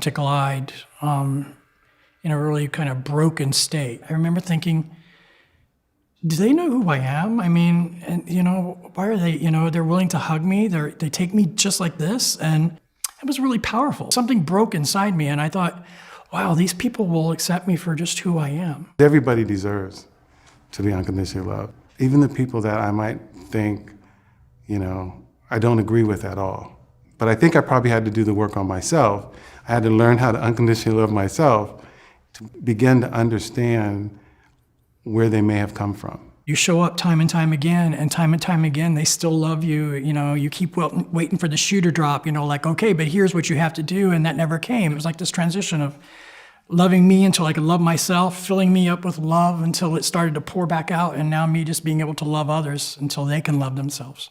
to Glide in a really kind of broken state. I remember thinking, do they know who I am? I mean, and why are they, they're willing to hug me. They take me just like this. And it was really powerful. Something broke inside me. And I thought, wow, these people will accept me for just who I am. Everybody deserves to be unconditionally loved. Even the people that I might think, I don't agree with at all. But I think I probably had to do the work on myself. I had to learn how to unconditionally love myself to begin to understand where they may have come from. You show up time and time again, they still love you. You keep waiting for the shoe to drop, like, okay, but here's what you have to do, and that never came. It was like this transition of loving me until I could love myself, filling me up with love until it started to pour back out, and now me just being able to love others until they can love themselves.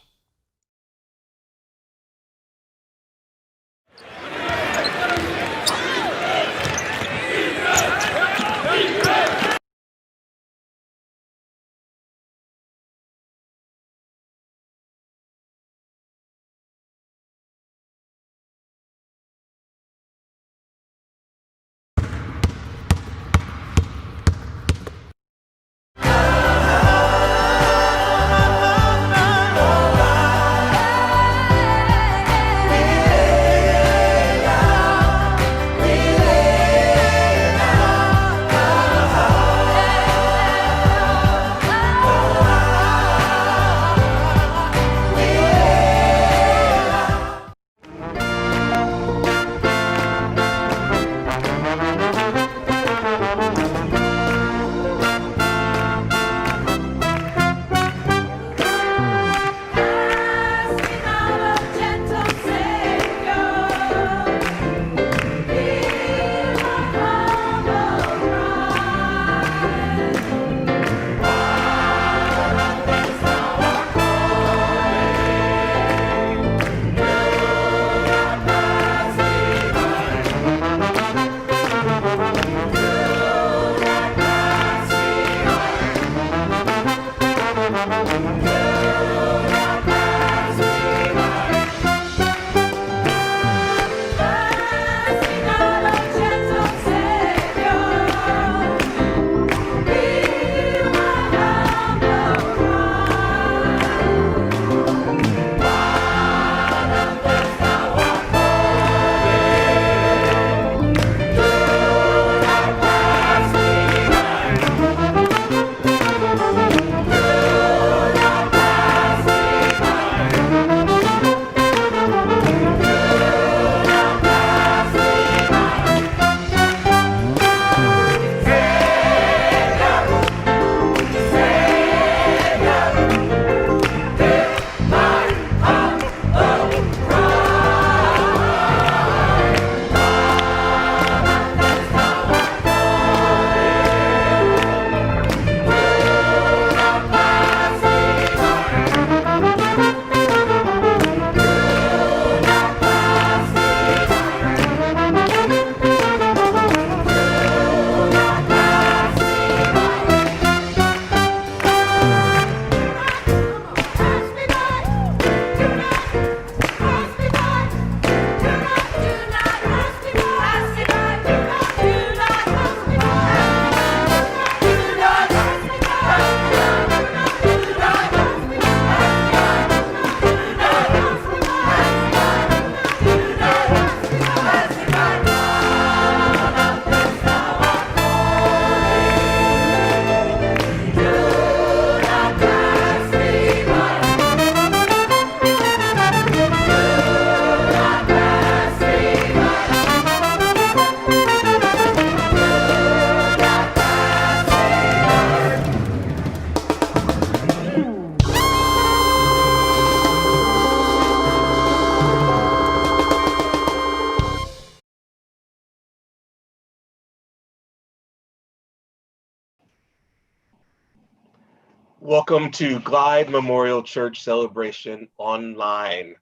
Welcome to Glide Memorial Church Celebration Online.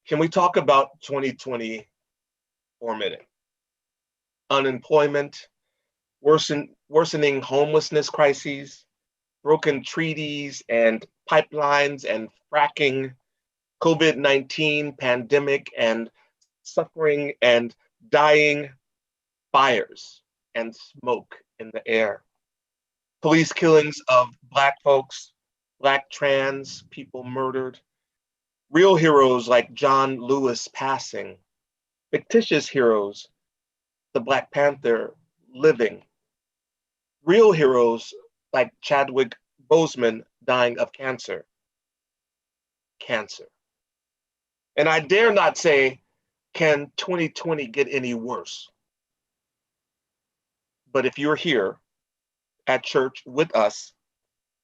Can we talk about 2020 for a minute? Unemployment, worsening homelessness crises, broken treaties and pipelines and fracking, COVID-19 pandemic and suffering and dying fires and smoke in the air, police killings of Black folks, Black trans people murdered, real heroes like John Lewis passing, fictitious heroes, the Black Panther living, real heroes like Chadwick Boseman dying of cancer. Cancer. And I dare not say, can 2020 get any worse? But if you're here at church with us,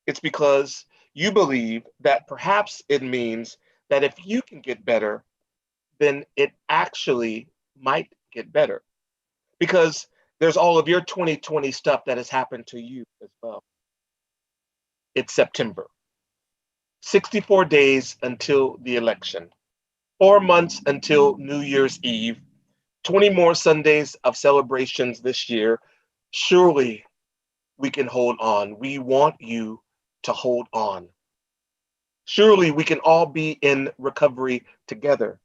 it's because you believe that perhaps it means that if you can get better, then it actually might get better. Because there's all of your 2020 stuff that has happened to you as well. It's September. 64 days until the election, 4 months until New Year's Eve, 20 more Sundays of celebrations this year. Surely we can hold on. We want you to hold on. Surely we can all be in recovery together.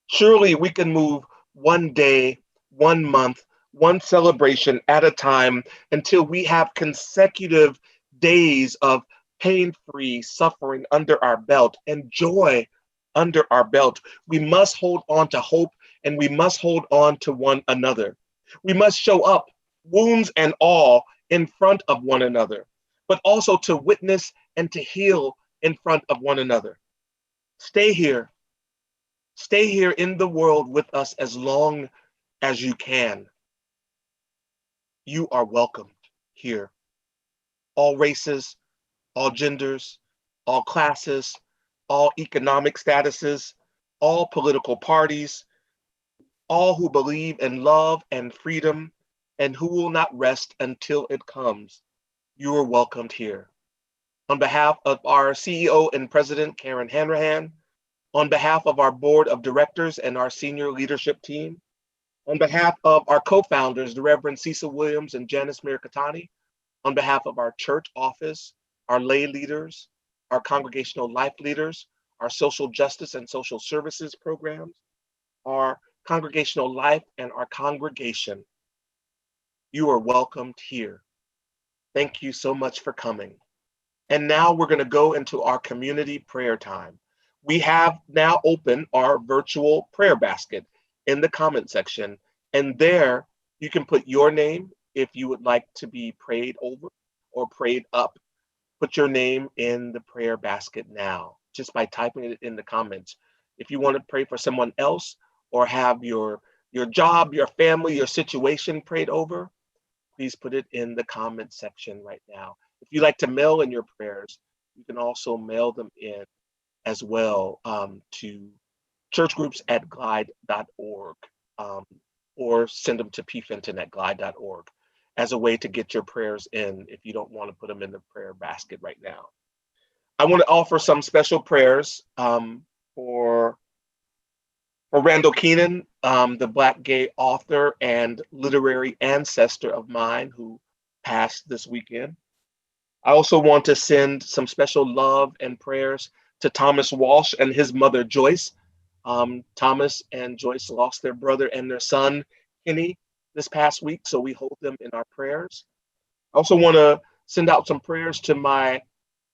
Surely we can move one day, 1 month, one celebration at a time until we have consecutive days of pain-free suffering under our belt and joy under our belt. We must hold on to hope, and we must hold on to one another. We must show up, wounds and all, in front of one another, but also to witness and to heal in front of one another. Stay here. Stay here in the world with us as long as you can. You are welcomed here. All races, all genders, all classes, all economic statuses, all political parties, all who believe in love and freedom and who will not rest until it comes. You are welcomed here. On behalf of our CEO and President, Karen Hanrahan, on behalf of our board of directors and our senior leadership team, on behalf of our co-founders, the Reverend Cecil Williams and Janice Mirikatani, on behalf of our church office, our lay leaders, our congregational life leaders, our social justice and social services programs, our congregational life and our congregation, you are welcomed here. Thank you so much for coming. And now we're going to go into our community prayer time. We have now opened our virtual prayer basket in the comment section, and there you can put your name if you would like to be prayed over or prayed up. Put your name in the prayer basket now, just by typing it in the comments. If you want to pray for someone else or have your job, your family, your situation prayed over, please put it in the comment section right now. If you like to mail in your prayers, you can also mail them in as well to churchgroups@glide.org or send them to pfenton@glide.org as a way to get your prayers in if you don't want to put them in the prayer basket right now. I want to offer some special prayers for Randall Keenan, the Black gay author and literary ancestor of mine who passed this weekend. I also want to send some special love and prayers to Thomas Walsh and his mother, Joyce. Thomas and Joyce lost their brother and their son, Kenny, this past week, so we hold them in our prayers. I also want to send out some prayers to my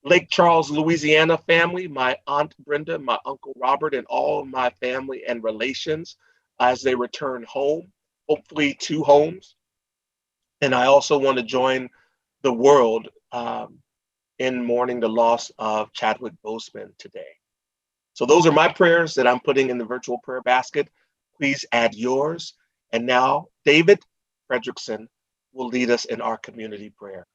Lake Charles, Louisiana family, my Aunt Brenda, my Uncle Robert, and all of my family and relations as they return home, hopefully 2 homes. And I also want to join the world in mourning the loss of Chadwick Boseman today. So those are my prayers that I'm putting in the virtual prayer basket. Please add yours. And now David Fredrickson will lead us in our community prayer.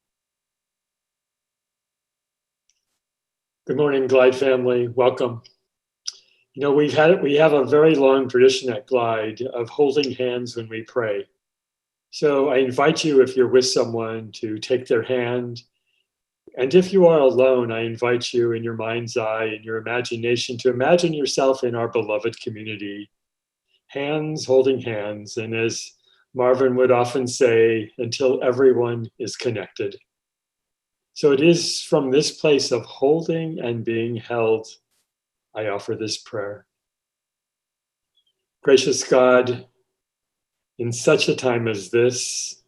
Good morning, Glide family. Welcome. You know, we have a very long tradition at Glide of holding hands when we pray. So I invite you, if you're with someone, to take their hand. And if you are alone, I invite you in your mind's eye, in your imagination, to imagine yourself in our beloved community. Hands holding hands. And as Marvin would often say, until everyone is connected. So it is from this place of holding and being held, I offer this prayer. Gracious God, In such a time as this,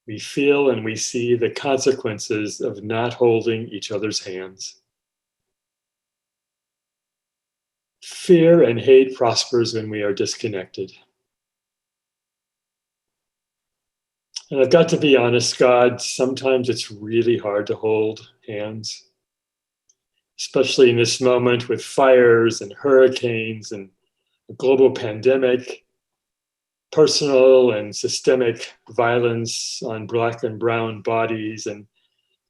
we feel and we see the consequences of not holding each other's hands. Fear and hate prospers when we are disconnected. And I've got to be honest, God, sometimes it's really hard to hold hands, especially in this moment with fires and hurricanes and a global pandemic, personal and systemic violence on Black and brown bodies, and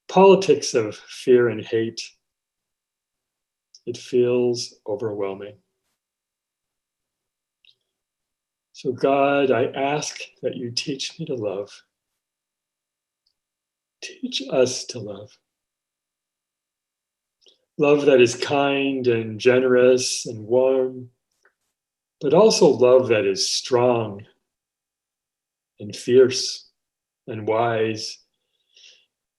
politics of fear and hate. It feels overwhelming. So God, I ask that you teach me to love. Teach us to love. Love that is kind and generous and warm, but also love that is strong and fierce and wise.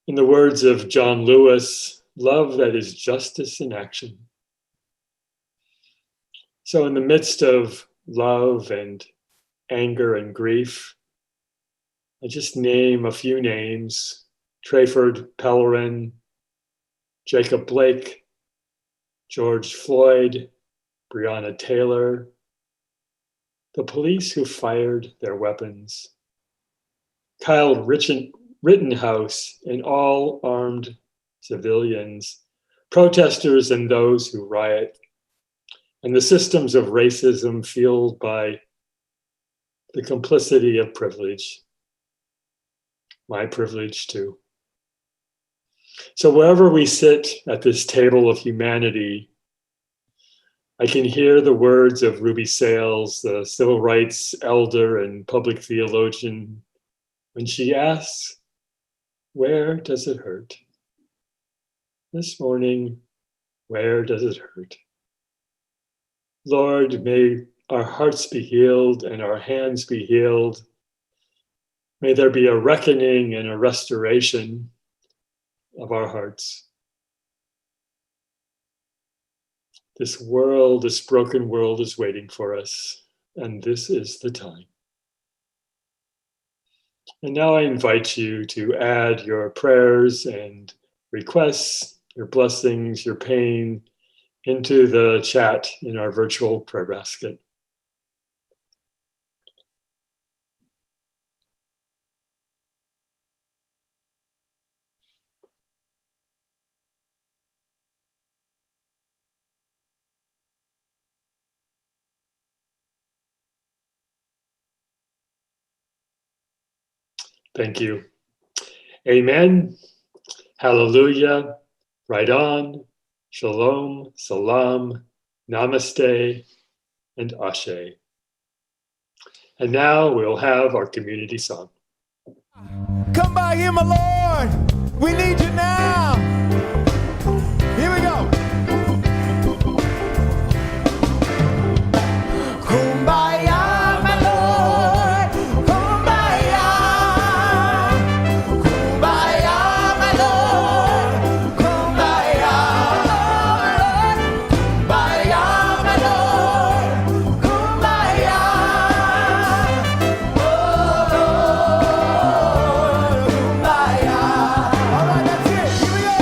In the words of John Lewis, love that is justice in action. So in the midst of love and anger and grief, I just name a few names: Trayford Pellerin, Jacob Blake, George Floyd, Breonna Taylor, the police who fired their weapons, Kyle Rittenhouse, and all armed civilians, protesters and those who riot, and the systems of racism fueled by the complicity of privilege, my privilege too. So wherever we sit at this table of humanity, I can hear the words of Ruby Sales, the civil rights elder and public theologian, when she asks, where does it hurt? This morning, where does it hurt? Lord, may our hearts be healed and our hands be healed. May there be a reckoning and a restoration of our hearts. This world, this broken world is waiting for us, and this is the time. And now I invite you to add your prayers and requests, your blessings, your pain into the chat in our virtual prayer basket. Thank you. Amen. Hallelujah. Right on. Shalom. Salam. Namaste. And Ashe. And now we'll have our community song. Come by here, my Lord. We need you now. Here we go. Kumbaya, my Lord. Kumbaya. Kumbaya, my Lord. Kumbaya, Lord. Kumbaya, my Lord. Kumbaya. Oh, Lord. Kumbaya. All right, that's it. Here we go.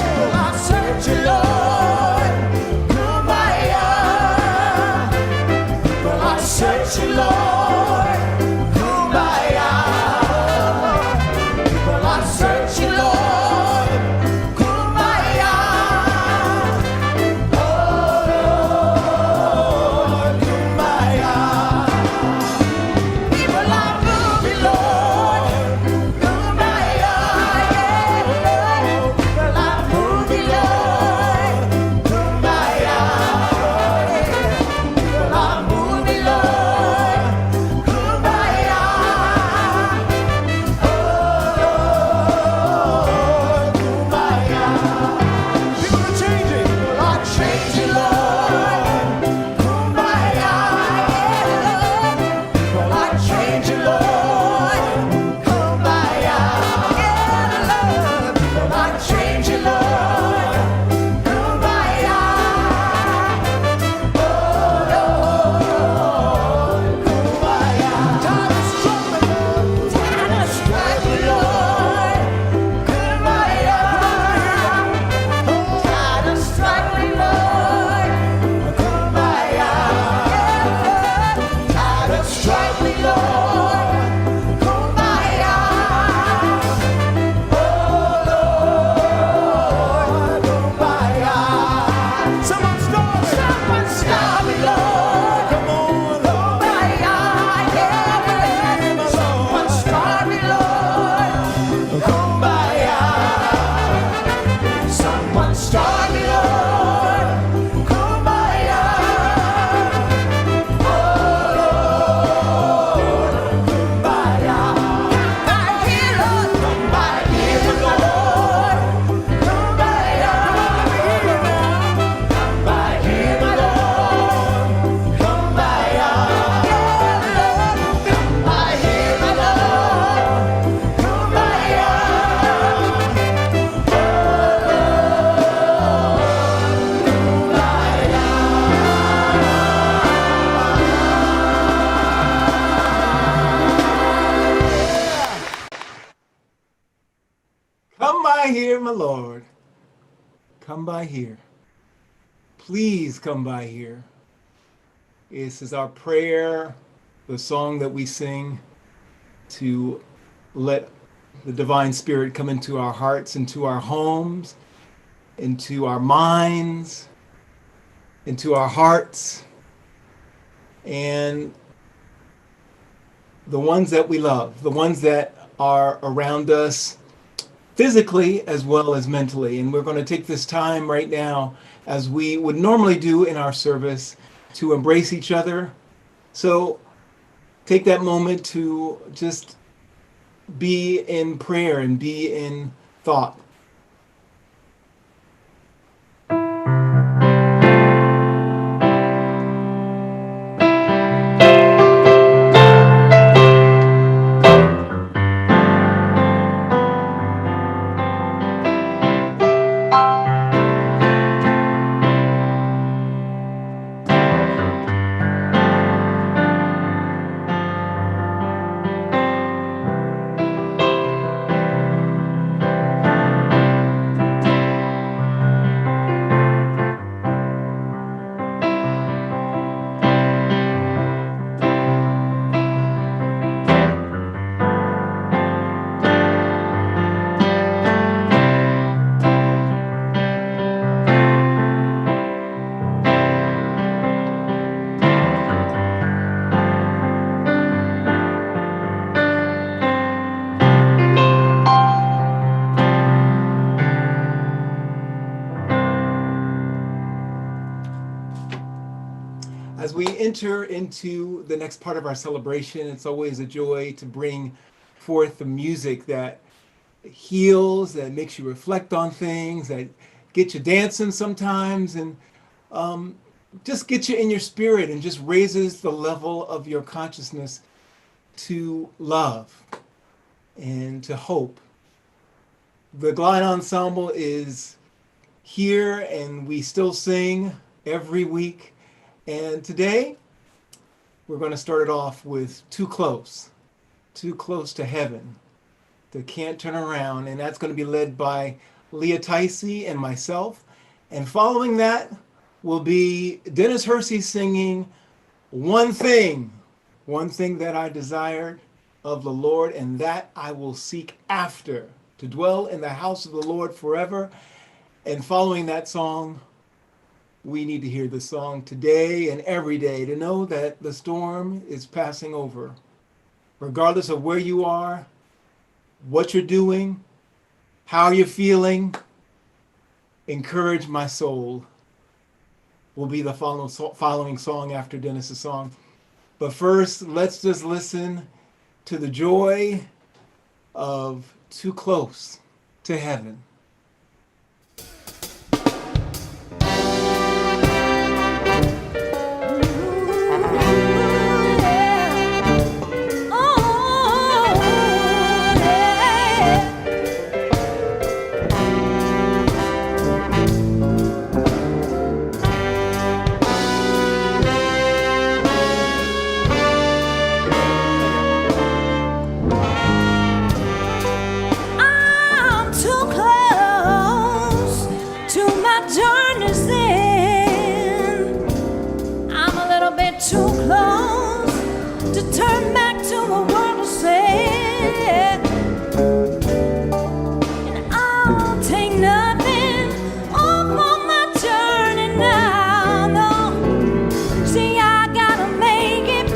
come by here. Please come by here. This is our prayer, the song that we sing to let the divine spirit come into our hearts, into our homes, into our minds, into our hearts, and the ones that we love, the ones that are around us physically as well as mentally. And we're going to take this time right now, as we would normally do in our service, to embrace each other. So take that moment to just be in prayer and be in thought. As we enter into the next part of our celebration, it's always a joy to bring forth the music that heals, that makes you reflect on things, that get you dancing sometimes, and just get you in your spirit and just raises the level of your consciousness to love and to hope. The Glide Ensemble is here and we still sing every week. And today, we're going to start it off with Too Close to Heaven, the Can't Turn Around, and that's going to be led by Leah Ticey and myself. And following that will be Dennis Hersey singing One Thing That I Desired of the Lord, and that I will seek after, to dwell in the house of the Lord forever. And following that song, we need to hear the song today and every day to know that the storm is passing over. Regardless of where you are, what you're doing, how you're feeling, Encourage My Soul will be the following song after Dennis's song. But first, let's just listen to the joy of Too Close to Heaven. Too close to turn back to a world of sin, and I'll take nothing off on my journey now. No, see, I gotta make it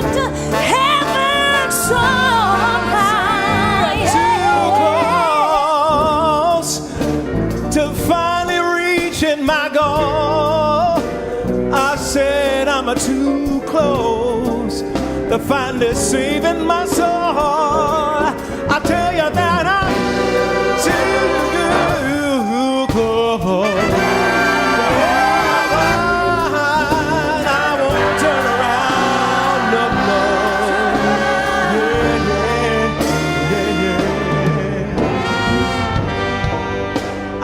to heaven somehow. Too close to finally reaching my goal. I said I'm too close to finally saving my soul. I tell you that I'm too close. I won't turn around no more.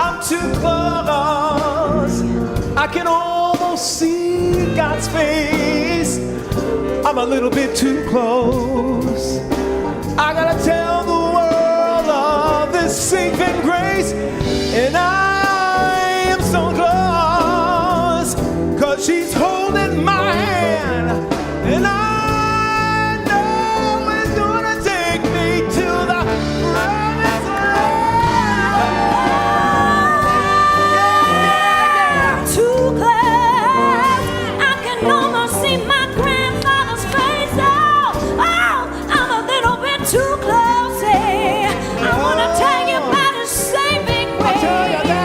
I'm too close. I can almost see God's face. I'm a little bit too close. I gotta tell the world of this saving grace. And I am so close, 'cause she's holding my hand. And I know it's gonna take me to the promised land. Too close, I can almost see my grandfather's face. Oh, I'm a little bit too close. I wanna tell you about his saving grace. I'll tell you that.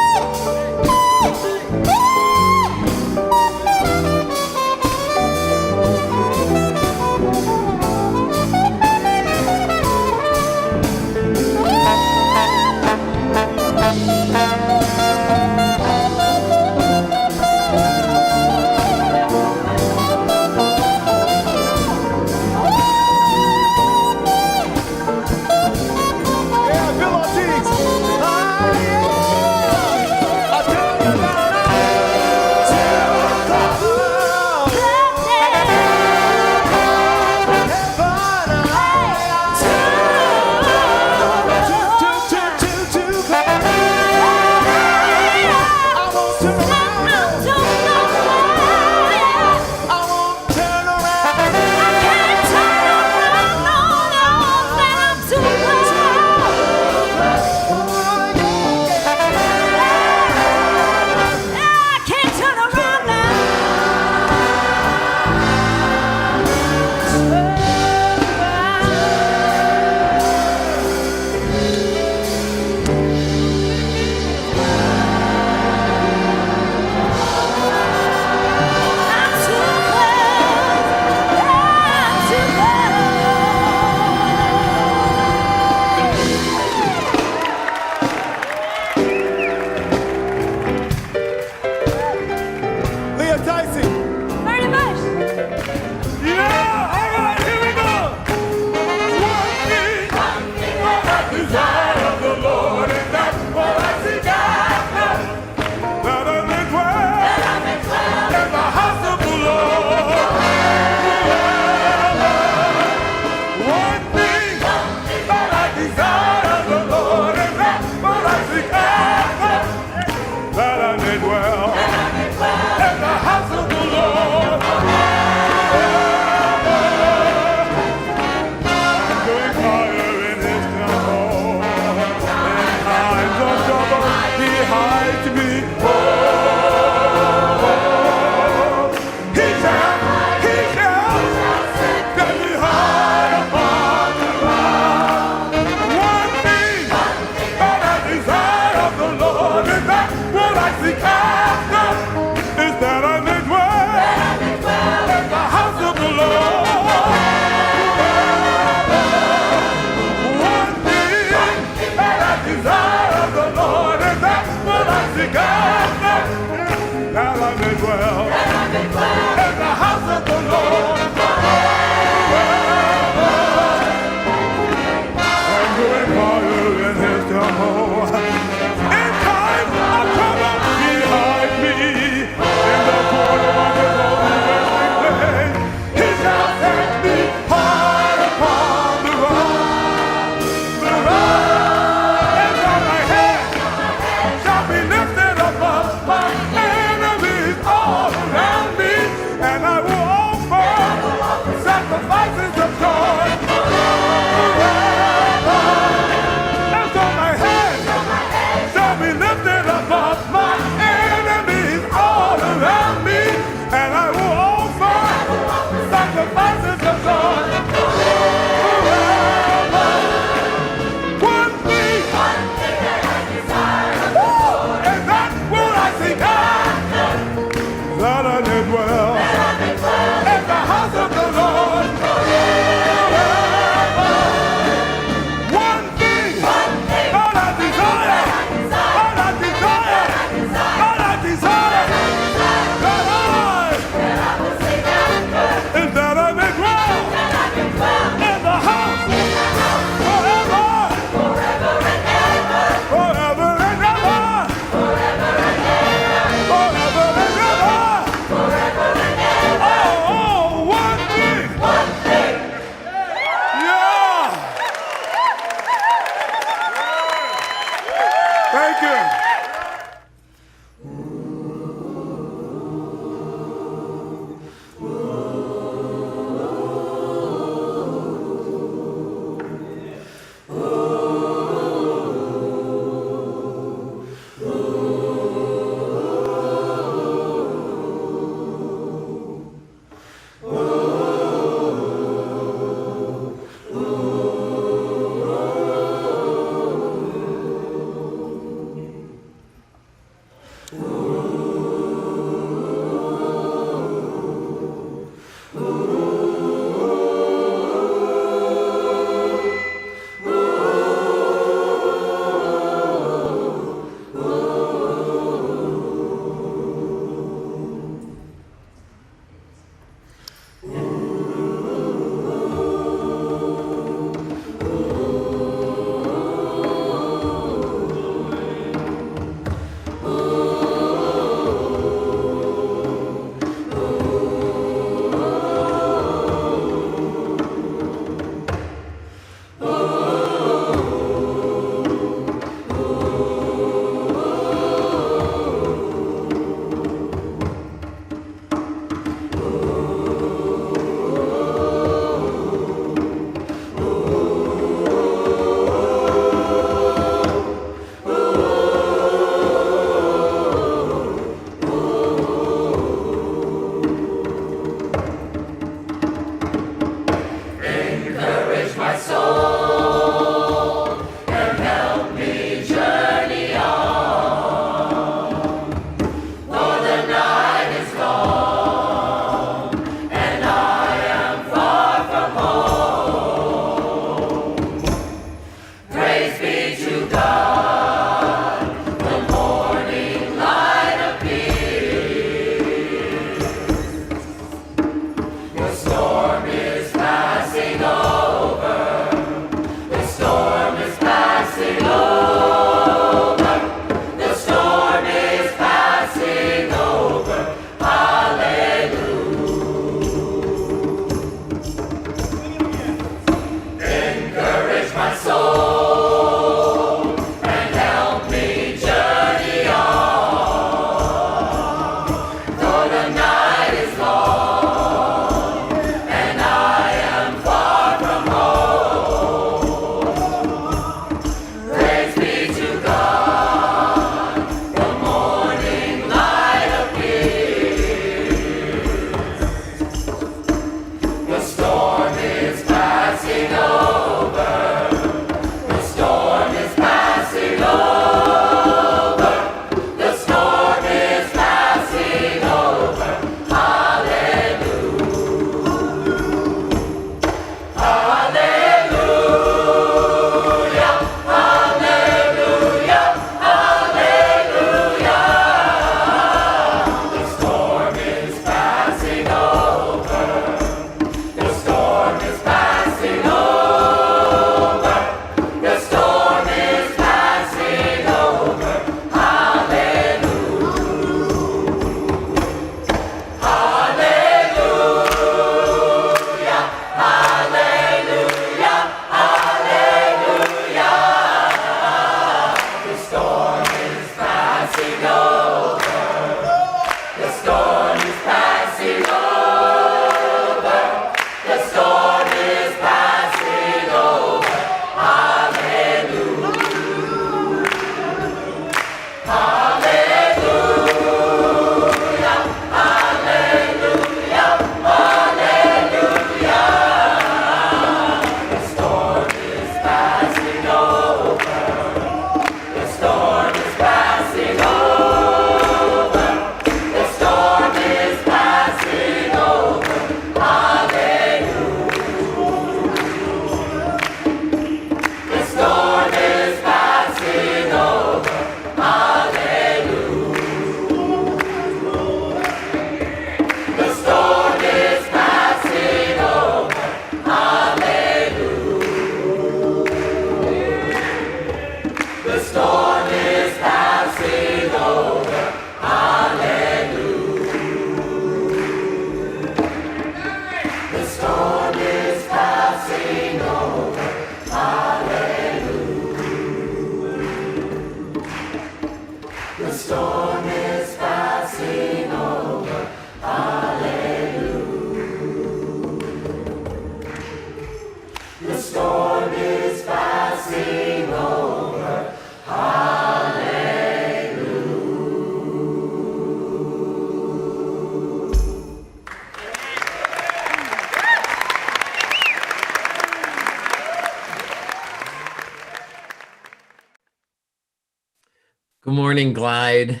Good morning, Glide.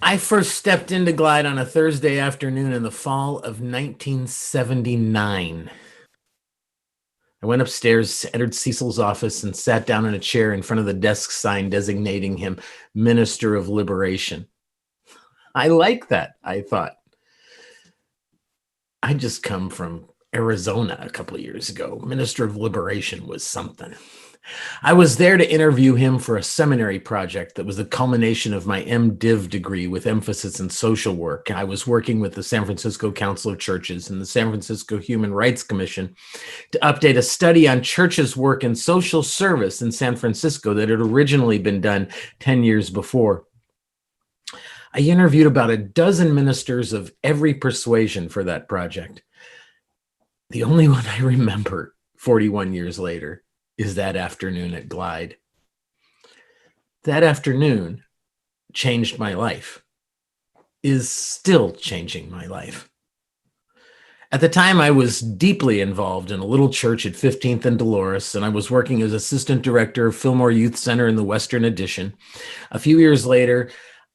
I first stepped into Glide on a Thursday afternoon in the fall of 1979. I went upstairs, entered Cecil's office, and sat down in a chair in front of the desk sign designating him Minister of Liberation. I like that, I thought. I just come from Arizona a couple of years ago. Minister of Liberation was something. I was there to interview him for a seminary project that was the culmination of my MDiv degree with emphasis in social work. I was working with the San Francisco Council of Churches and the San Francisco Human Rights Commission to update a study on churches' work in social service in San Francisco that had originally been done 10 years before. I interviewed about a dozen ministers of every persuasion for that project. The only one I remember 41 years later is that afternoon at Glide. That afternoon changed my life, is still changing my life. At the time, I was deeply involved in a little church at 15th and Dolores, and I was working as assistant director of Fillmore Youth Center in the Western Addition. A few years later,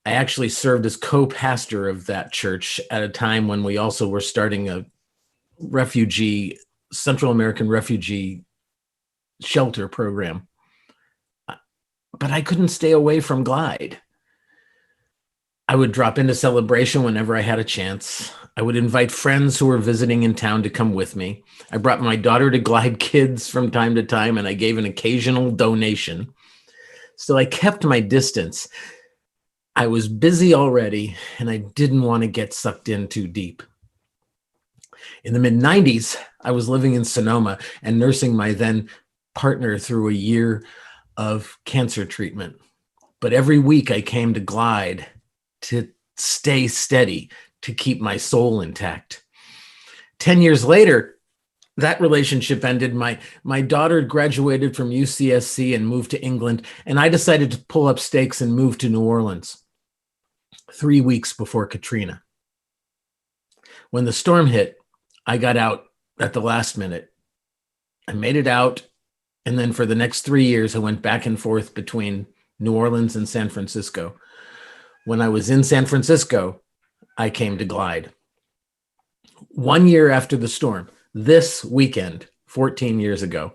I actually served as co-pastor of that church at a time when we also were starting a Central American refugee shelter program. But I couldn't stay away from Glide. I would drop into Celebration whenever I had a chance. I would invite friends who were visiting in town to come with me. I brought my daughter to Glide Kids from time to time, and I gave an occasional donation. Still, I kept my distance. I was busy already, and I didn't want to get sucked in too deep. In the mid-90s, I was living in Sonoma and nursing my then partner through a year of cancer treatment. But every week I came to Glide to stay steady, to keep my soul intact. 10 years later, that relationship ended. My daughter graduated from UCSC and moved to England, and I decided to pull up stakes and move to New Orleans 3 weeks before Katrina. When the storm hit, I got out at the last minute. I made it out. And then for the next 3 years, I went back and forth between New Orleans and San Francisco. When I was in San Francisco, I came to Glide. 1 year after the storm, this weekend, 14 years ago,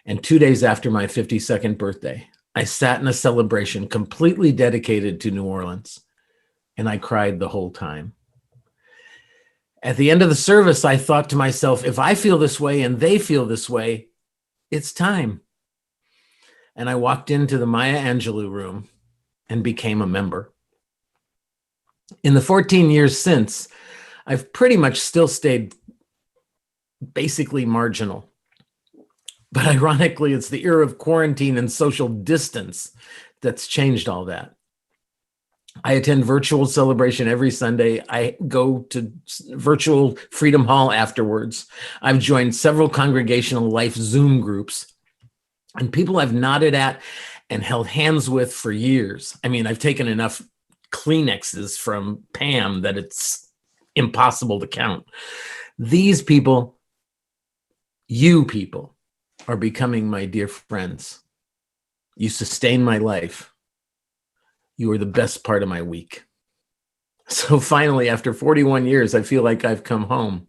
and 2 days after my 52nd birthday, I sat in a celebration completely dedicated to New Orleans, and I cried the whole time. At the end of the service, I thought to myself, if I feel this way and they feel this way, it's time. And I walked into the Maya Angelou room and became a member. In the 14 years since, I've pretty much still stayed basically marginal. But ironically, it's the era of quarantine and social distance that's changed all that. I attend virtual celebration every Sunday. I go to virtual Freedom Hall afterwards. I've joined several congregational life Zoom groups, and people I've nodded at and held hands with for years. I mean, I've taken enough Kleenexes from Pam that it's impossible to count. These people, you people, are becoming my dear friends. You sustain my life. You are the best part of my week. So finally, after 41 years, I feel like I've come home.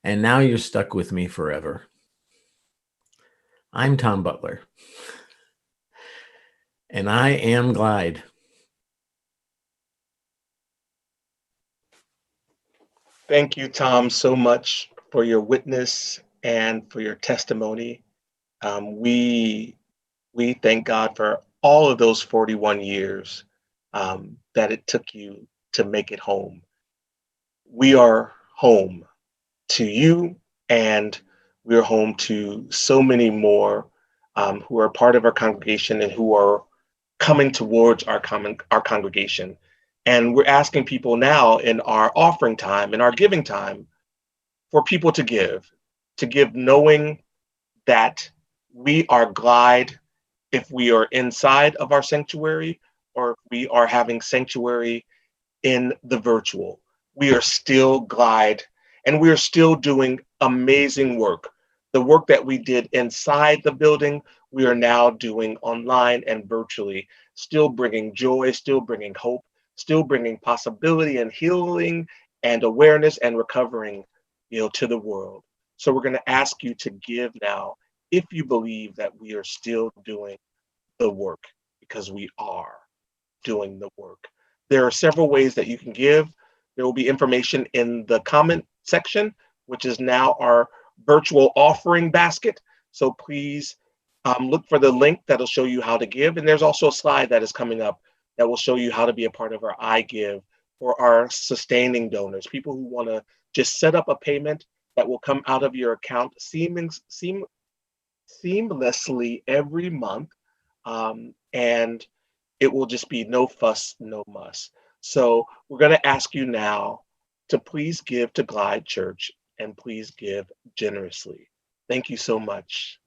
And now you're stuck with me forever. I'm Tom Butler. And I am Glide. Thank you, Tom, so much for your witness and for your testimony. We thank God for all of those 41 years that it took you to make it home. We are home to you, and we are home to so many more who are part of our congregation and who are coming towards our congregation. And we're asking people now in our offering time, in our giving time, for people to give knowing that we are glad if we are inside of our sanctuary or if we are having sanctuary in the virtual. We are still glad and we are still doing amazing work. The work that we did inside the building, we are now doing online and virtually, still bringing joy, still bringing hope, still bringing possibility and healing and awareness and recovering, to the world. So we're going to ask you to give now if you believe that we are still doing the work, because we are doing the work. There are several ways that you can give. There will be information in the comment section, which is now our virtual offering basket. So please look for the link that'll show you how to give. And there's also a slide that is coming up that will show you how to be a part of our I Give for our sustaining donors, people who want to just set up a payment that will come out of your account seamlessly every month. And it will just be no fuss, no muss. So we're going to ask you now to please give to Glide Church and please give generously. Thank you so much.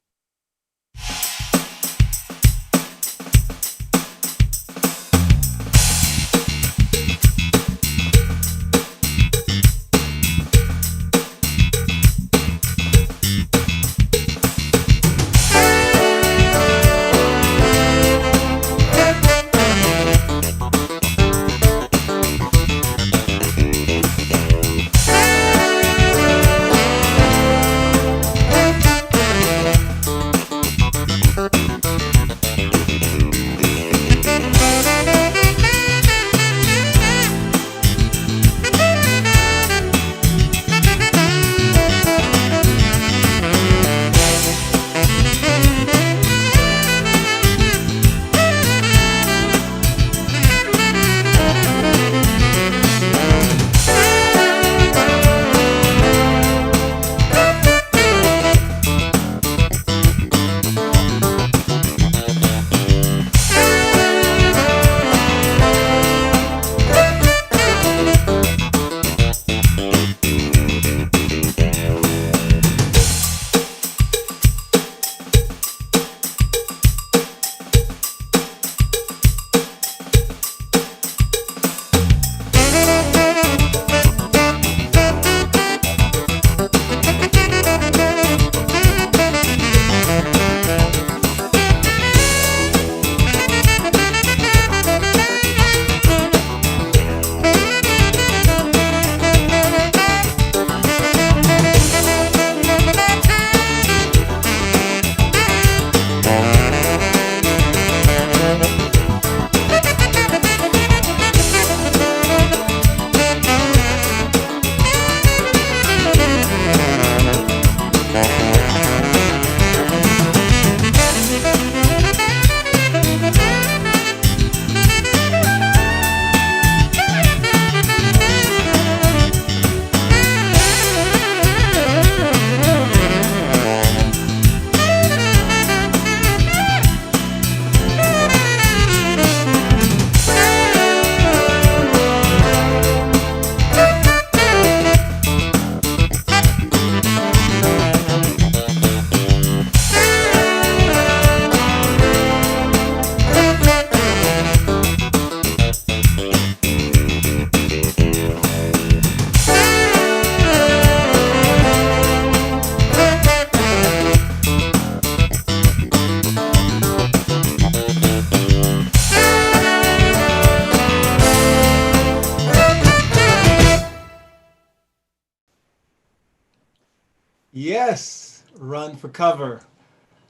Yes, Run for Cover.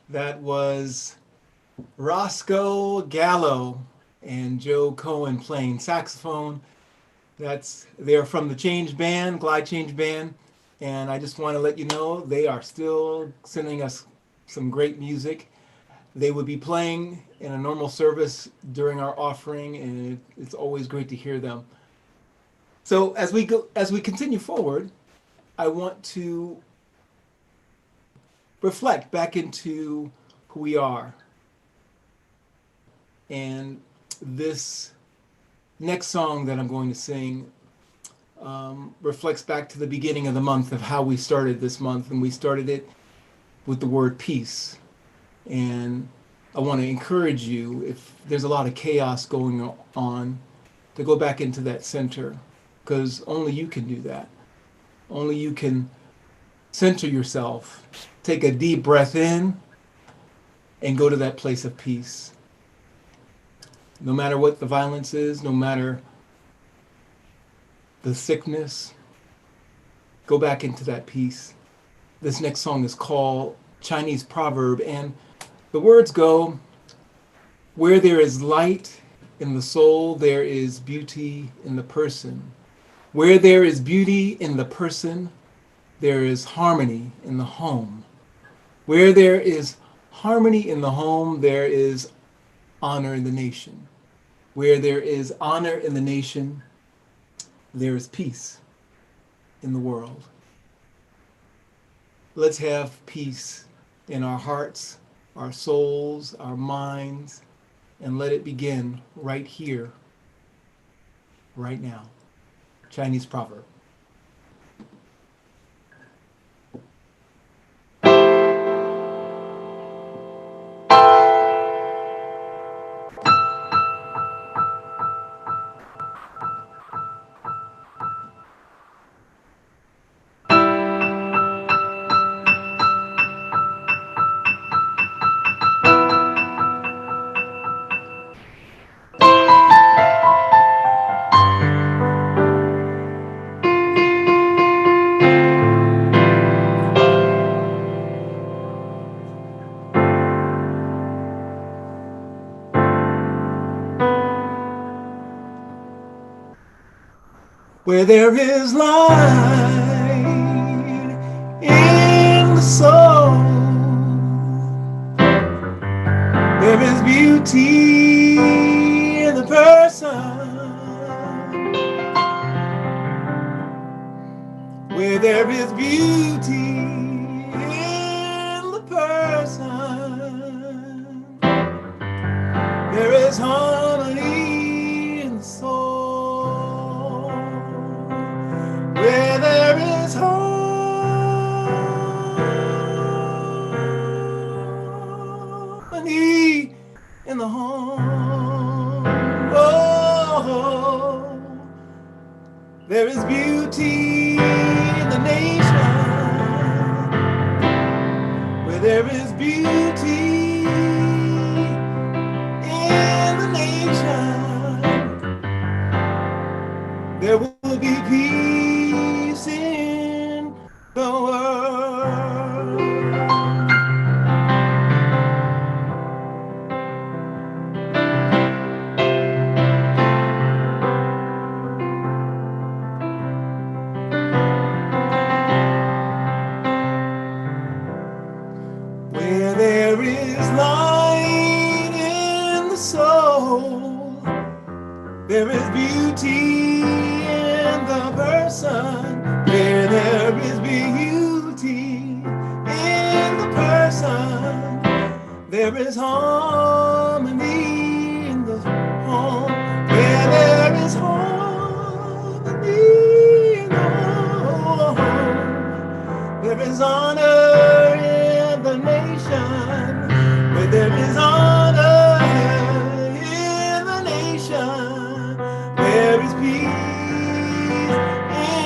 That was Roscoe Gallo and Joe Cohen playing saxophone. They're from the Change Band, Glide Change Band, and I just want to let you know they are still sending us some great music. They would be playing in a normal service during our offering, and it's always great to hear them. So as we continue forward, I want to reflect back into who we are. And this next song that I'm going to sing reflects back to the beginning of the month of how we started this month. And we started it with the word peace. And I want to encourage you, if there's a lot of chaos going on, to go back into that center, because only you can do that. Only you can center yourself, take a deep breath in, and go to that place of peace. No matter what the violence is, no matter the sickness, go back into that peace. This next song is called Chinese Proverb, and the words go, where there is light in the soul, there is beauty in the person. Where there is beauty in the person, there is harmony in the home. Where there is harmony in the home, there is honor in the nation. Where there is honor in the nation, there is peace in the world. Let's have peace in our hearts, our souls, our minds, and let it begin right here, right now. Chinese proverb. Where there is light in the soul, there is beauty in the person. Where there is beauty in the person, there is harmony in the soul. Where there is harmony in the home, oh, there is beauty in the nation. Where there is beauty in the nation, there will be peace in the world. Where there is light in the soul, there is beauty in the person. Where there is beauty in the person, there is harmony in the home. Where there is harmony in the home, there is honor in the nation. Where there is honor in the nation, there is peace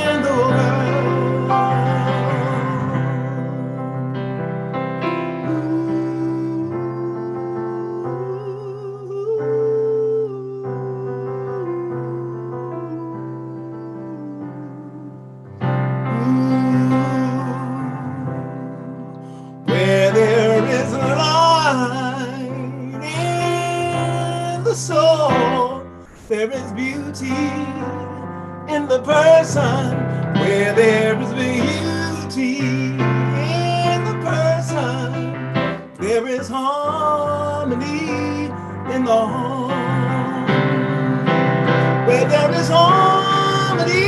in the world. Where there is light in the soul, there is beauty in the person. Where there is beauty in the person, there is harmony in the home. Where there is harmony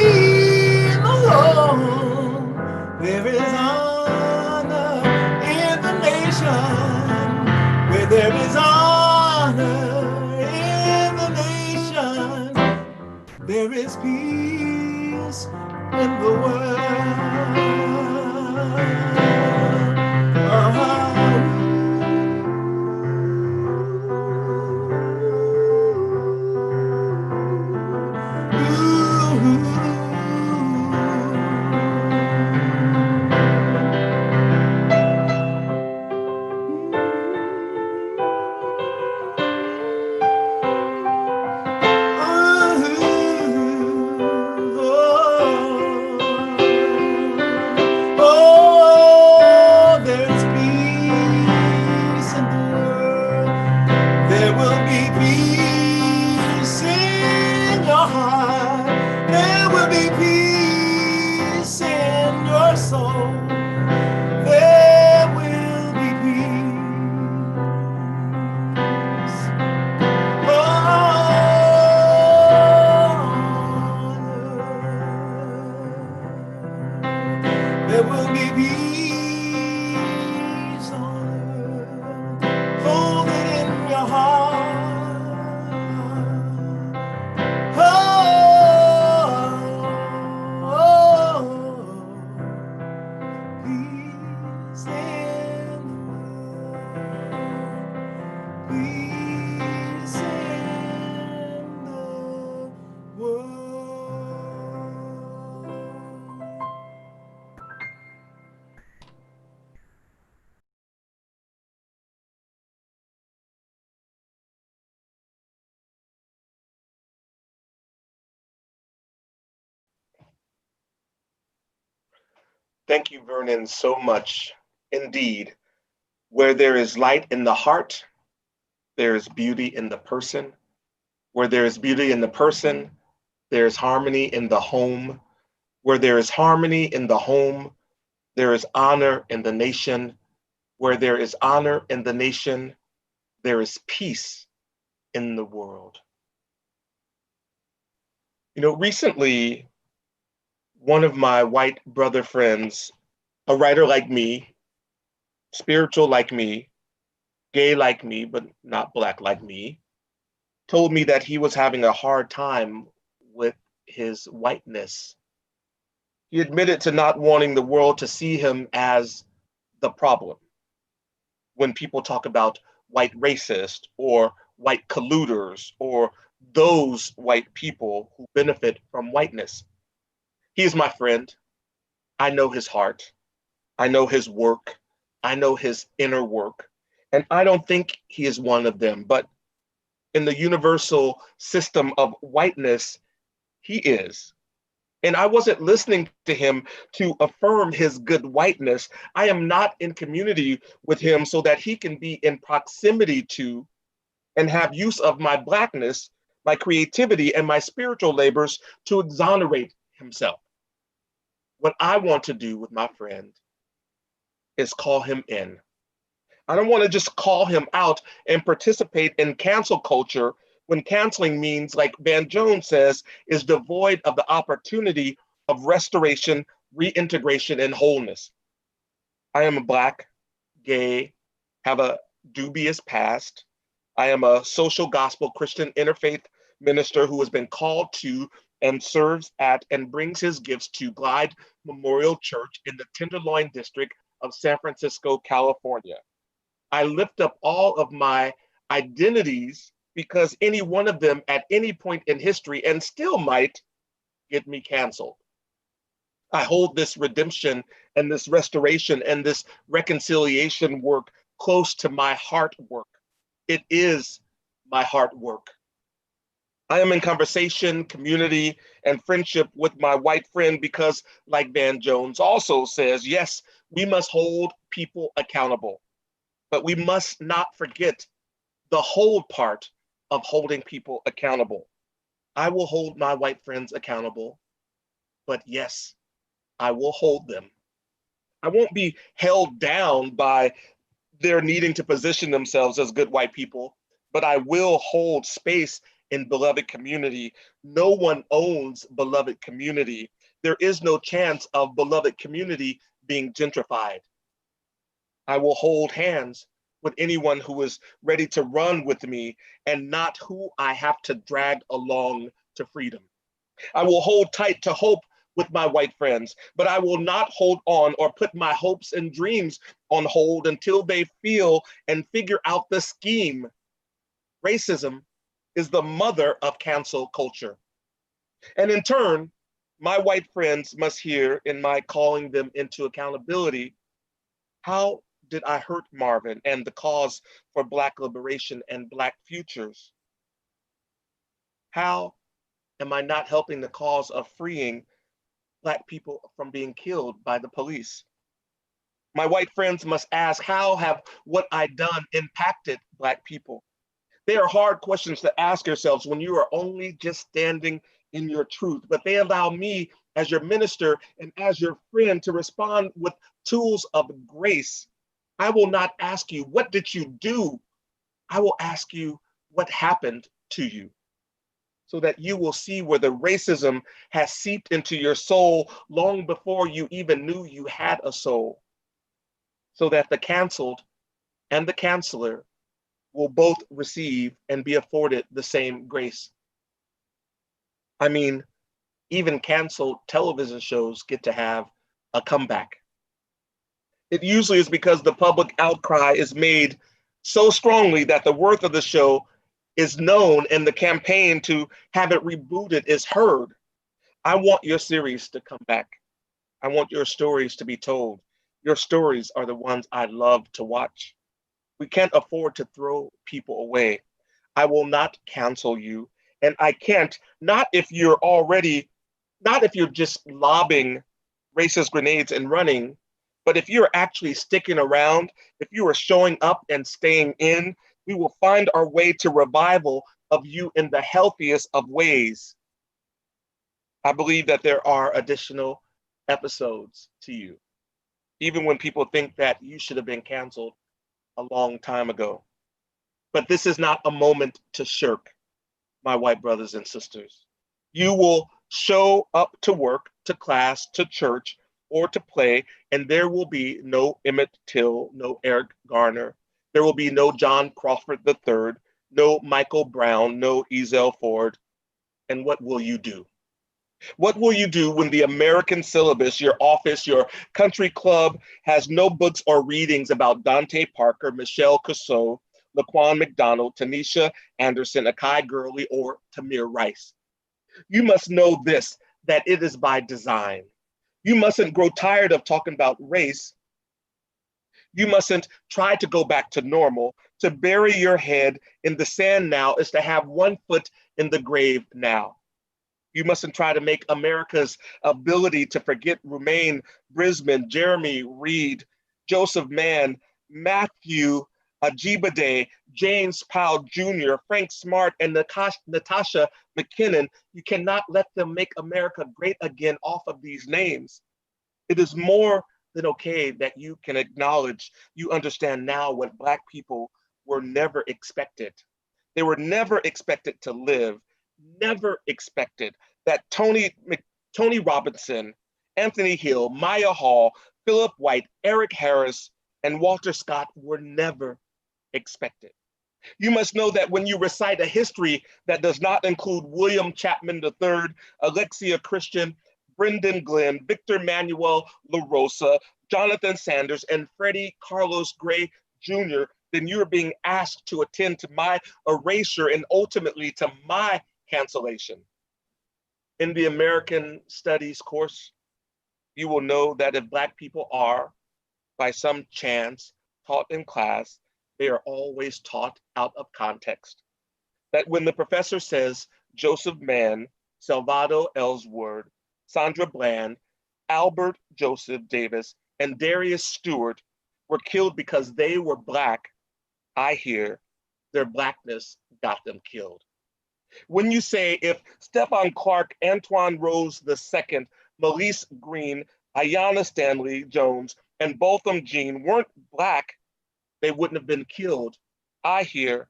in the home, there is honor in the nation. Where there is honor in the world. Oh, there's peace in the world. There will be peace in your heart. There will be peace in your soul. There will be peace. There will be peace on earth. Hold it in your heart. Oh, peace in the world. Peace in the world. Thank you, Vernon, so much. Indeed, where there is light in the heart, there is beauty in the person. Where there is beauty in the person, there is harmony in the home. Where there is harmony in the home, there is honor in the nation. Where there is honor in the nation, there is peace in the world. You know, recently, one of my white brother friends, a writer like me, spiritual like me, gay like me, but not Black like me, told me that he was having a hard time with his whiteness. He admitted to not wanting the world to see him as the problem. When people talk about white racist or white colluders or those white people who benefit from whiteness. He is my friend. I know his heart. I know his work. I know his inner work. And I don't think he is one of them. But in the universal system of whiteness, he is. And I wasn't listening to him to affirm his good whiteness. I am not in community with him so that he can be in proximity to and have use of my Blackness, my creativity, and my spiritual labors to exonerate himself. What I want to do with my friend is call him in. I don't want to just call him out and participate in cancel culture when canceling means, like Van Jones says, is devoid of the opportunity of restoration, reintegration, and wholeness. I am a Black, gay, have a dubious past. I am a social gospel Christian interfaith minister who has been called to and serves at and brings his gifts to Glide Memorial Church in the Tenderloin District of San Francisco, California. I lift up all of my identities because any one of them at any point in history and still might get me canceled. I hold this redemption and this restoration and this reconciliation work close to my heart work. It is my heart work. I am in conversation, community, and friendship with my white friend because, like Van Jones also says, yes, we must hold people accountable, but we must not forget the hold part of holding people accountable. I will hold my white friends accountable, but yes, I will hold them. I won't be held down by their needing to position themselves as good white people, but I will hold space in beloved community. No one owns beloved community. There is no chance of beloved community being gentrified. I will hold hands with anyone who is ready to run with me and not who I have to drag along to freedom. I will hold tight to hope with my white friends, but I will not hold on or put my hopes and dreams on hold until they feel and figure out the scheme. Racism is the mother of cancel culture. And in turn, my white friends must hear in my calling them into accountability, how did I hurt Marvin and the cause for Black liberation and Black futures? How am I not helping the cause of freeing Black people from being killed by the police? My white friends must ask, how have what I done impacted Black people? They are hard questions to ask yourselves when you are only just standing in your truth, but they allow me as your minister and as your friend to respond with tools of grace. I will not ask you, what did you do? I will ask you, what happened to you? So that you will see where the racism has seeped into your soul long before you even knew you had a soul. So that the canceled and the canceller will both receive and be afforded the same grace. I mean, even canceled television shows get to have a comeback. It usually is because the public outcry is made so strongly that the worth of the show is known and the campaign to have it rebooted is heard. I want your series to come back. I want your stories to be told. Your stories are the ones I love to watch. We can't afford to throw people away. I will not cancel you. And I can't, not if you're just lobbing racist grenades and running, but if you're actually sticking around, if you are showing up and staying in, we will find our way to revival of you in the healthiest of ways. I believe that there are additional episodes to you, even when people think that you should have been canceled a long time ago. But this is not a moment to shirk, my white brothers and sisters. You will show up to work, to class, to church, or to play, and there will be no Emmett Till, no Eric Garner. There will be no John Crawford III, no Michael Brown, no Ezell Ford. And what will you do? What will you do when the American syllabus, your office, your country club has no books or readings about Dante Parker, Michelle Cusseau, Laquan McDonald, Tanisha Anderson, Akai Gurley, or Tamir Rice? You must know this, that it is by design. You mustn't grow tired of talking about race. You mustn't try to go back to normal. To bury your head in the sand now is to have one foot in the grave now. You mustn't try to make America's ability to forget Romaine Brisman, Jeremy Reed, Joseph Mann, Matthew Ajibade, James Powell Jr., Frank Smart, and Natasha McKinnon. You cannot let them make America great again off of these names. It is more than okay that you can acknowledge, you understand now what Black people were never expected. They were never expected to live, never expected that Tony Robinson, Anthony Hill, Maya Hall, Philip White, Eric Harris, and Walter Scott were never expected. You must know that when you recite a history that does not include William Chapman III, Alexia Christian, Brendan Glenn, Victor Manuel LaRosa, Jonathan Sanders, and Freddie Carlos Gray Jr., then you're being asked to attend to my erasure and ultimately to my cancellation. In the American Studies course, you will know that if Black people are, by some chance, taught in class, they are always taught out of context. That when the professor says Joseph Mann, Salvador Ellsworth, Sandra Bland, Albert Joseph Davis, and Darius Stewart were killed because they were Black, I hear their Blackness got them killed. When you say if Stephon Clark, Antoine Rose II, Melise Green, Ayanna Stanley Jones, and Botham Jean weren't Black, they wouldn't have been killed. I hear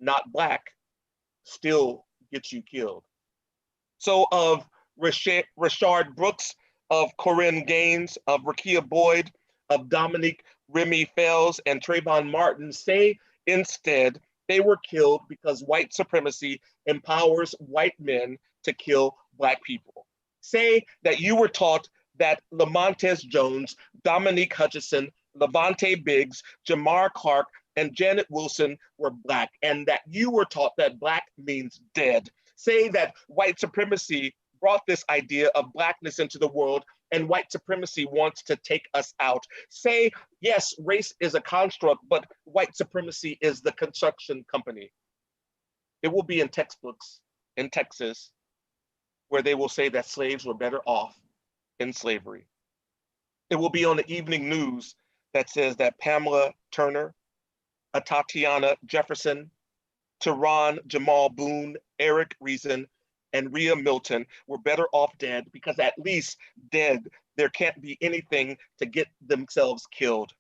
not Black still gets you killed. So of Rashard Brooks, of Corinne Gaines, of Rakia Boyd, of Dominique Remy Fells, and Trayvon Martin, say instead they were killed because white supremacy empowers white men to kill Black people. Say that you were taught that Lamontes Jones, Dominique Hutchison, Levante Biggs, Jamar Clark, and Janet Wilson were Black, and that you were taught that Black means dead. Say that white supremacy brought this idea of Blackness into the world, and white supremacy wants to take us out. Say, yes, race is a construct, but white supremacy is the construction company. It will be in textbooks in Texas where they will say that slaves were better off in slavery. It will be on the evening news that says that Pamela Turner, Tatiana Jefferson, Tehran Jamal Boone, Eric Reason, and Rhea Milton were better off dead, because at least dead, there can't be anything to get themselves killed.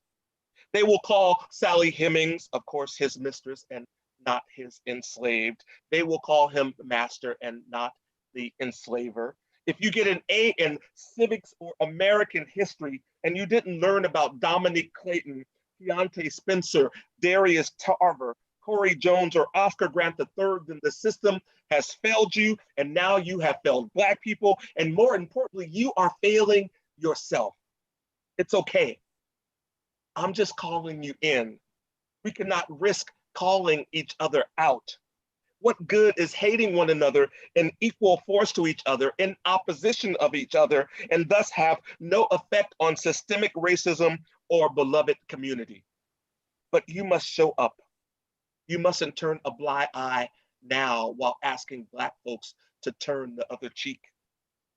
They will call Sally Hemings, of course, his mistress and not his enslaved. They will call him master and not the enslaver. If you get an A in civics or American history and you didn't learn about Dominique Clayton, Keontae Spencer, Darius Tarver, Corey Jones, or Oscar Grant III, then the system has failed you, and now you have failed Black people, and more importantly, you are failing yourself. It's okay. I'm just calling you in. We cannot risk calling each other out. What good is hating one another in equal force to each other, in opposition of each other, and thus have no effect on systemic racism or beloved community? But you must show up. You mustn't turn a blind eye now while asking Black folks to turn the other cheek.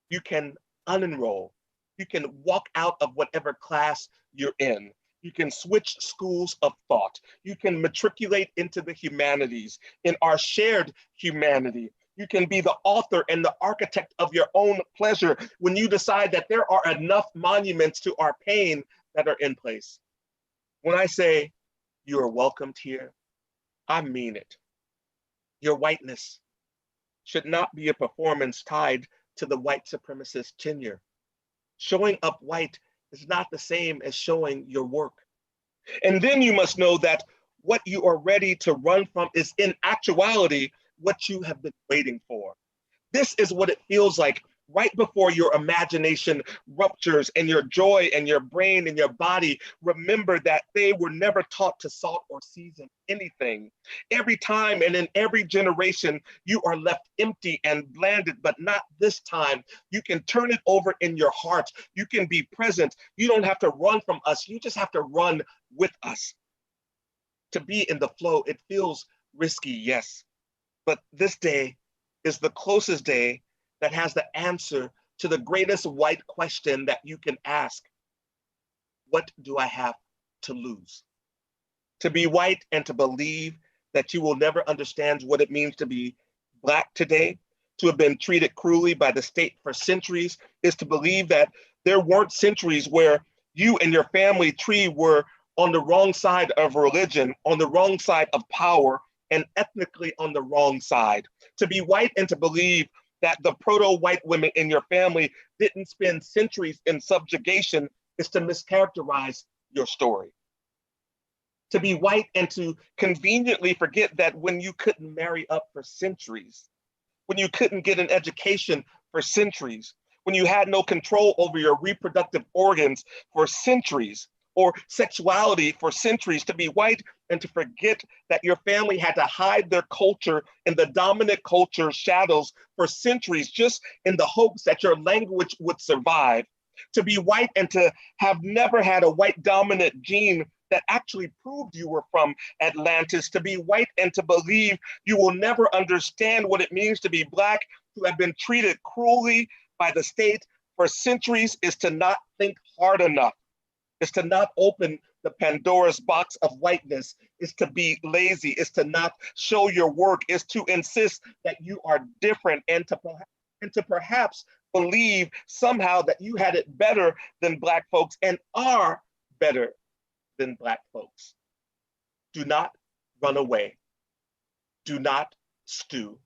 You can unenroll. You can walk out of whatever class you're in. You can switch schools of thought. You can matriculate into the humanities, in our shared humanity. You can be the author and the architect of your own pleasure when you decide that there are enough monuments to our pain that are in place. When I say you are welcomed here, I mean it. Your whiteness should not be a performance tied to the white supremacist tenure. Showing up white is not the same as showing your work. And then you must know that what you are ready to run from is in actuality what you have been waiting for. This is what it feels like right before your imagination ruptures and your joy and your brain and your body remember that they were never taught to salt or season anything. Every time and in every generation, you are left empty and blanded, but not this time. You can turn it over in your heart. You can be present. You don't have to run from us. You just have to run with us. To be in the flow, it feels risky, yes, but this day is the closest day that has the answer to the greatest white question that you can ask. What do I have to lose? To be white and to believe that you will never understand what it means to be Black today, to have been treated cruelly by the state for centuries, is to believe that there weren't centuries where you and your family tree were on the wrong side of religion, on the wrong side of power, and ethnically on the wrong side. To be white and to believe that the proto-white women in your family didn't spend centuries in subjugation is to mischaracterize your story. To be white and to conveniently forget that when you couldn't marry up for centuries, when you couldn't get an education for centuries, when you had no control over your reproductive organs for centuries, or sexuality for centuries, to be white and to forget that your family had to hide their culture in the dominant culture's shadows for centuries, just in the hopes that your language would survive. To be white and to have never had a white dominant gene that actually proved you were from Atlantis. To be white and to believe you will never understand what it means to be Black, to have been treated cruelly by the state for centuries, is to not think hard enough. Is to not open the Pandora's box of whiteness, is to be lazy, is to not show your work, is to insist that you are different, and to perhaps believe somehow that you had it better than Black folks and are better than Black folks. Do not run away. Do not stew.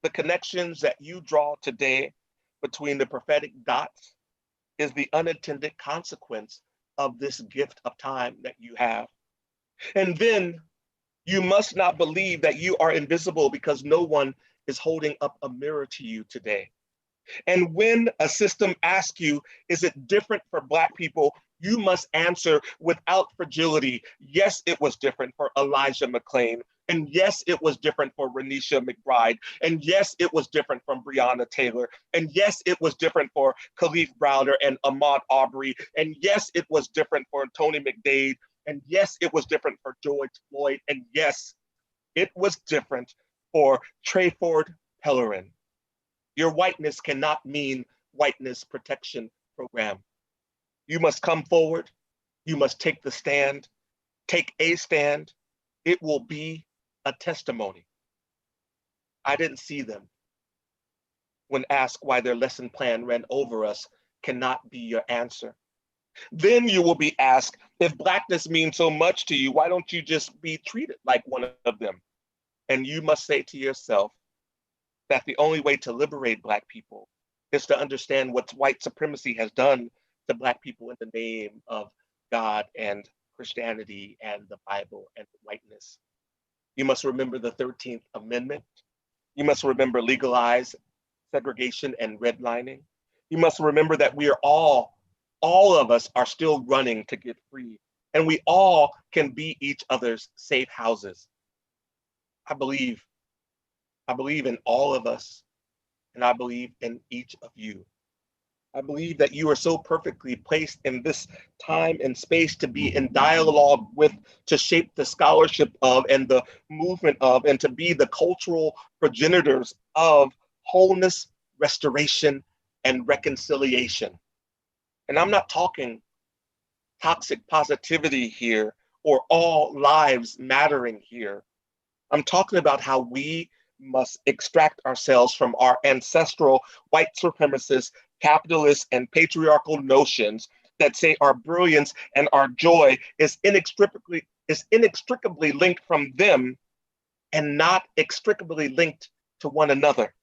The connections that you draw today between the prophetic dots is the unintended consequence of this gift of time that you have. And then you must not believe that you are invisible because no one is holding up a mirror to you today. And when a system asks you, is it different for Black people? You must answer without fragility. Yes, it was different for Elijah McClain. And yes, it was different for Renisha McBride. And yes, it was different from Breonna Taylor. And yes, it was different for Khalif Browder and Ahmaud Arbery. And yes, it was different for Tony McDade. And yes, it was different for George Floyd. And yes, it was different for Trayford Pellerin. Your whiteness cannot mean whiteness protection program. You must come forward. You must take the stand. Take a stand. It will be a testimony. I didn't see them. When asked why their lesson plan ran over us, cannot be your answer. Then you will be asked, if Blackness means so much to you, why don't you just be treated like one of them? And you must say to yourself that the only way to liberate Black people is to understand what white supremacy has done to Black people in the name of God and Christianity and the Bible and whiteness. You must remember the 13th Amendment. You must remember legalized segregation and redlining. You must remember that we are all of us are still running to get free, and we all can be each other's safe houses. I believe in all of us, and I believe in each of you. I believe that you are so perfectly placed in this time and space to be in dialogue with, to shape the scholarship of, and the movement of, and to be the cultural progenitors of wholeness, restoration, and reconciliation. And I'm not talking toxic positivity here or all lives mattering here. I'm talking about how we must extract ourselves from our ancestral white supremacist, capitalist, and patriarchal notions that say our brilliance and our joy is inextricably linked from them and not inextricably linked to one another.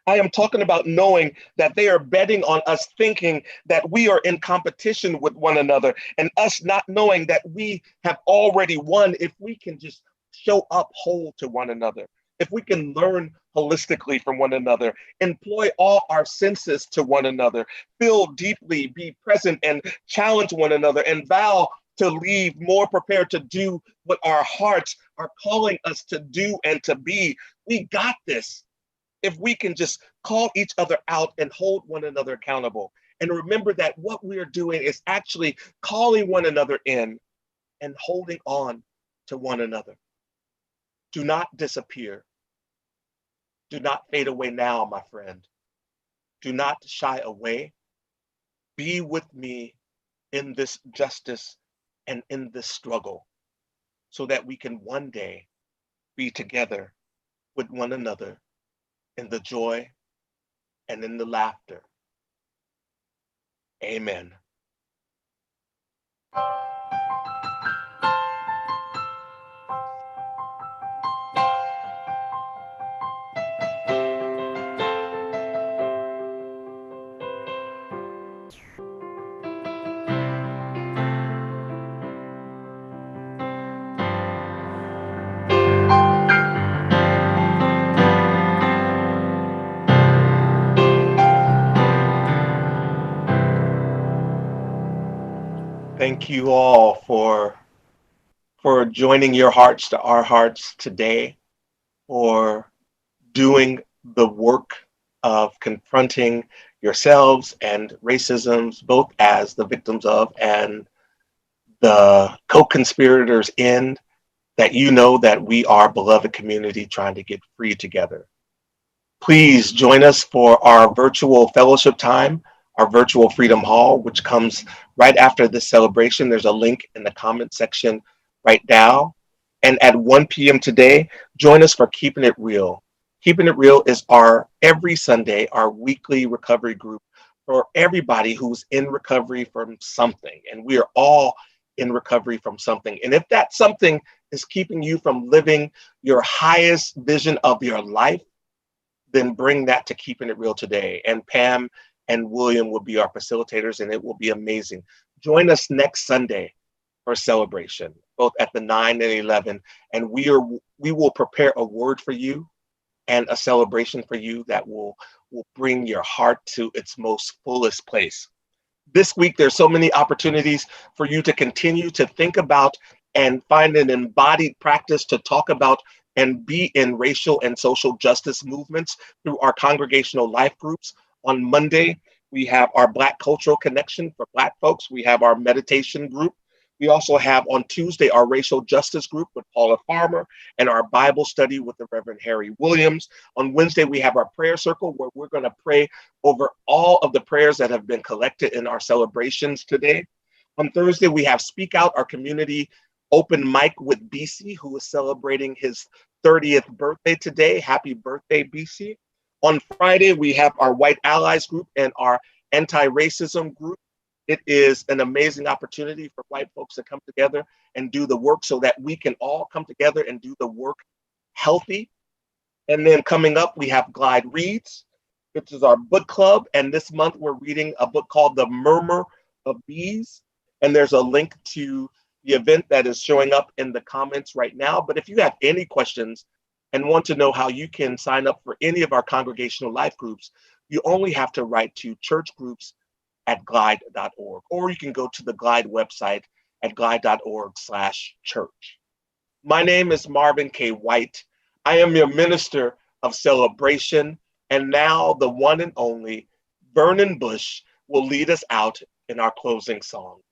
I am talking about knowing that they are betting on us thinking that we are in competition with one another, and us not knowing that we have already won if we can just show up whole to one another, if we can learn holistically from one another, employ all our senses to one another, feel deeply, be present, and challenge one another, and vow to leave more prepared to do what our hearts are calling us to do and to be. We got this. If we can just call each other out and hold one another accountable, and remember that what we are doing is actually calling one another in and holding on to one another. Do not disappear. Do not fade away now, my friend. Do not shy away. Be with me in this justice and in this struggle so that we can one day be together with one another in the joy and in the laughter. Amen. Thank you all for joining your hearts to our hearts today, for doing the work of confronting yourselves and racisms, both as the victims of and the co-conspirators in, that you know that we are a beloved community trying to get free together. Please join us for our virtual fellowship time, our virtual Freedom Hall, which comes right after this celebration. There's a link in the comment section right now. And at 1 p.m. today, join us for Keeping It Real. Keeping It Real is our every Sunday, our weekly recovery group for everybody who's in recovery from something. And we are all in recovery from something. And if that something is keeping you from living your highest vision of your life, then bring that to Keeping It Real today. And Pam and William will be our facilitators, and it will be amazing. Join us next Sunday for celebration, both at the 9 and 11. And we will prepare a word for you and a celebration for you that will bring your heart to its most fullest place. This week, there's so many opportunities for you to continue to think about and find an embodied practice to talk about and be in racial and social justice movements through our congregational life groups. On Monday, we have our Black Cultural Connection for Black folks. We have our meditation group. We also have on Tuesday our racial justice group with Paula Farmer and our Bible study with the Reverend Harry Williams. On Wednesday, we have our prayer circle where we're going to pray over all of the prayers that have been collected in our celebrations today. On Thursday, we have Speak Out, our community open mic with BC, who is celebrating his 30th birthday today. Happy birthday, BC. On Friday, we have our White Allies group and our anti-racism group. It is an amazing opportunity for white folks to come together and do the work so that we can all come together and do the work healthy. And then coming up, we have Glide Reads, which is our book club. And this month, we're reading a book called The Murmur of Bees. And there's a link to the event that is showing up in the comments right now. But if you have any questions and want to know how you can sign up for any of our congregational life groups, you only have to write to churchgroups@glide.org, or you can go to the Glide website at glide.org/church. My name is Marvin K. White. I am your minister of celebration, and now the one and only Vernon Bush will lead us out in our closing song.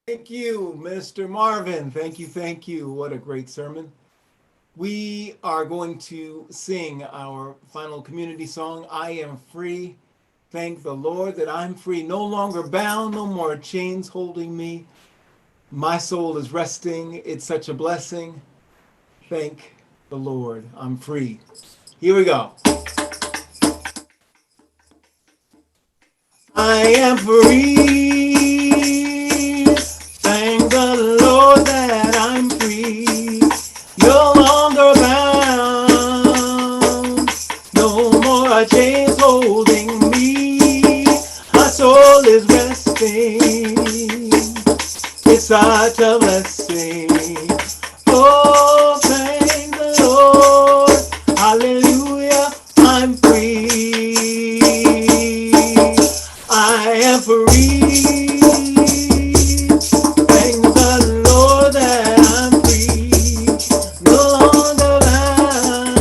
Thank you, Mr. Marvin. Thank you, thank you. What a great sermon. We are going to sing our final community song, I Am Free. Thank the Lord that I'm free, no longer bound, no more chains holding me. My soul is resting. It's such a blessing. Thank the Lord, I'm free. Here we go. I am free. Thank the Lord that I'm free. No longer bound. No more chains holding me. My soul is resting. It's such a blessing. Oh, thank the Lord. Hallelujah. I'm free. I am free. Thank the Lord that I'm free. No longer bound.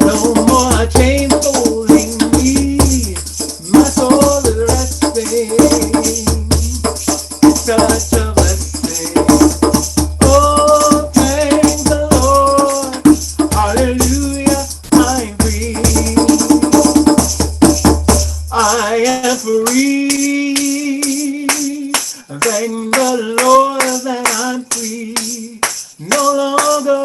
No more chains holding me. My soul is resting. It's such a blessing. Oh, thank the Lord. Hallelujah. I'm free. I am free. Thank the Lord that I'm free. No longer